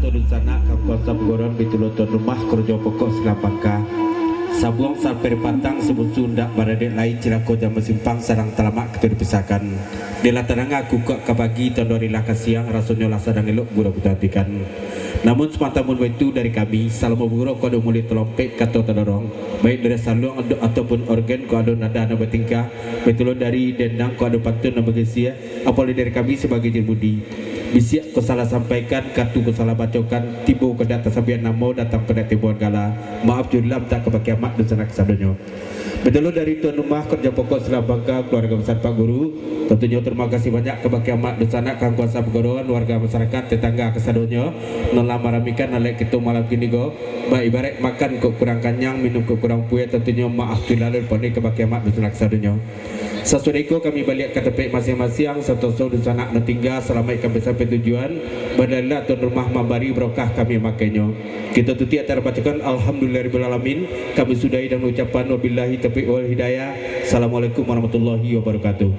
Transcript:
turun sana kampung Sabugoron bitulo tuan rumah kerja pokok selapangka sabuang sampai patang sebut sunda baradek lain cilako jam simpang sarang talamak ketua dipisahkan di lataranga aku kok kabagi tondori laka siang rasanya lah sadang elok gura hatikan namun semata mun itu dari kami salam buguro kado muli telompet kato tadorong baik dari salung ataupun organ ko ado nada na batingka betulo dari dendang ko ado pantun na bagesia apalagi dari kami sebagai jirbudi bisiak ko salah sampaikan katu ko salah bacokan tibo ke data sabian namo datang ke tibuan gala maaf julam tak kebaki amat dan sanak sadonyo betul dari tuan rumah kerja pokok Selabangka keluarga besar Pak Guru tentunya terima kasih banyak kebaki amat dan sanak kang kuasa pegorongan warga masyarakat tetangga kesadonyo nolah maramikan nalek kita malam kini go baik ibarat makan kok kurang kanyang minum kok kurang puya tentunya maaf julalur poni kebaki amat dan sanak sadonyo sasudeko kami balik ke tempat masing-masing satu saudara sanak na tinggal selamat kami sampai tujuan berdalilah tuan rumah memberi berkah kami makanya kita tuti atar bacakan alhamdulillahirabbil alamin kami sudahi dan ucapan wabillahi taufiq wal hidayah assalamualaikum warahmatullahi wabarakatuh.